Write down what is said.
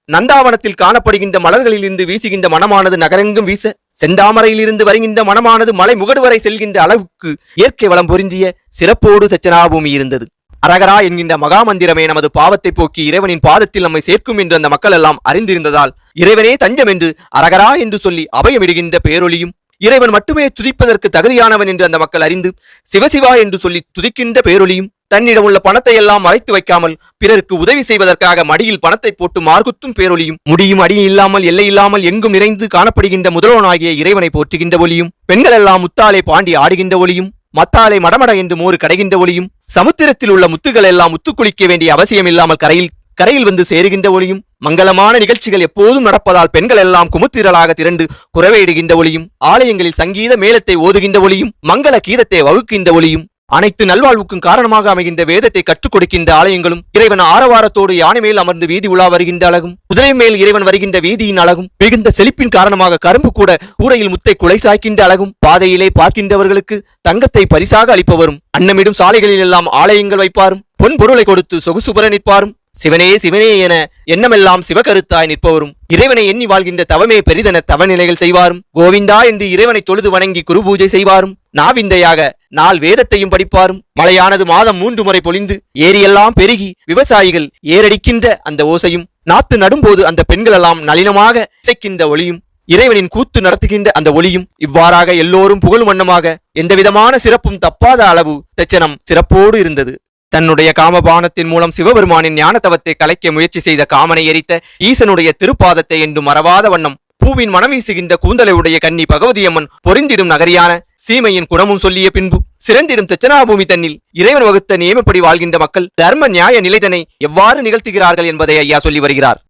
நந்தாவனத்தில் காணப்படுகின்ற மலர்களில் இருந்து வீசுகின்ற மனமானது நகரெங்கும் வீச, செந்தாமரையில் இருந்து வருகின்ற மனமானது மலை முகடு வரை செல்கின்ற அளவுக்கு இயற்கை வளம் பொருந்திய சிறப்போடு தட்சணாபூமி இருந்தது. அரகரா என்கின்ற மகாமந்திரமே நமது பாவத்தை போக்கி இறைவனின் பாதத்தில் நம்மை சேர்க்கும் என்று அந்த மக்கள் எல்லாம் அறிந்திருந்ததால் இறைவனே தஞ்சம் என்று அரகரா என்று சொல்லி அபயமிடுகின்ற பேரொளியும், இறைவன் மட்டுமே துதிப்பதற்கு தகுதியானவன் என்று அந்த மக்கள் அறிந்து சிவசிவா என்று சொல்லி துதிக்கின்ற பேரொளியும், தன்னிடம் உள்ள பணத்தை எல்லாம் மறைத்து வைக்காமல் பிறருக்கு உதவி செய்வதற்காக மடியில் பணத்தை போட்டு மார்குத்தும் பேரொளியும், முடியும் அடியும் இல்லாமல் எல்லை இல்லாமல் எங்கும் நிறைந்து காணப்படுகின்ற முதல்வனாகிய இறைவனை போற்றுகின்ற ஒளியும், பெண்கள் எல்லாம் முத்தாலே பாண்டி ஆடுகின்ற ஒளியும், மத்தாலே மடமட என்று மோறு கடைகின்ற ஒளியும், சமுத்திரத்தில் உள்ள முத்துகள் எல்லாம் முத்து குளிக்க வேண்டிய அவசியம் இல்லாமல் கரையில் வந்து சேருகின்ற ஒளியும், மங்களமான நிகழ்ச்சிகள் எப்போதும் நடப்பதால் பெண்கள் எல்லாம் குமுத்திரளாக திரண்டு குறவையிடுகின்ற ஒளியும், ஆலயங்களில் சங்கீத மேளத்தை ஓதுகின்ற ஒளியும், மங்கள கீதத்தை வகுக்கின்ற ஒளியும், அனைத்து நல்வாழ்வுக்கும் காரணமாக அமைகின்ற வேதத்தை கற்றுக் கொடுக்கின்ற ஆலயங்களும், இறைவன் ஆரவாரத்தோடு யானை மேல் அமர்ந்து வீதி உலா வருகின்ற அழகும், குதிரை மேல் இறைவன் வருகின்ற வீதியின் அழகும், மிகுந்த செழிப்பின் காரணமாக கரும்பு கூட கூரையில் முத்தை குலை சாய்க்கின்ற அழகும், பாதையிலே பார்க்கின்றவர்களுக்கு தங்கத்தை பரிசாக அளிப்பவரும், அன்னமிடும் சாலைகளில் எல்லாம் ஆலயங்கள் வைப்பாரும், பொன் பொருளை கொடுத்து சொகுசுபர நிற்பாரும், சிவனே சிவனே என எண்ணமெல்லாம் சிவகருத்தாய் நிற்பவரும், இறைவனை எண்ணி வாழ்கின்ற தவமே பெரிதென தவநிலைகள் செய்வாரும், கோவிந்தா என்று இறைவனை தொழுது வணங்கி குரு பூஜை செய்வாரும், நாவிந்தையாக நாள் வேதத்தையும் படிப்பாரும், மழையானது மாதம் 3 முறை பொழிந்து ஏரியெல்லாம் பெருகி விவசாயிகள் ஏரடிக்கின்ற அந்த ஓசையும், நாத்து நடும்போது அந்த பெண்கள் எல்லாம் நளினமாக இசைக்கின்ற ஒளியும், இறைவனின் கூத்து நடத்துகின்ற அந்த ஒளியும், இவ்வாறாக எல்லோரும் புகழும் வண்ணமாக எந்தவிதமான சிறப்பும் தப்பாத அளவு தட்சணம் சிறப்போடு இருந்தது. தன்னுடைய காமபானத்தின் மூலம் சிவபெருமானின் ஞான தவத்தை கலைக்க முயற்சி செய்த காமனை எரித்த ஈசனுடைய திருப்பாதத்தை என்று மறவாத வண்ணம் பூவின் மனம் வீசுகின்ற கூந்தலை உடைய கன்னி பகவதியம்மன் பொருந்திடும் நகரியான சீமையின் குணமும் சொல்லிய பின்பு சிறந்திடும் தட்சணாபூமி தன்னில் இறைவன் வகுத்த நியமப்படி வாழ்கின்ற மக்கள் தர்ம நியாய நிலைதனை எவ்வாறு நிகழ்த்துகிறார்கள் என்பதை ஐயா சொல்லி வருகிறார்.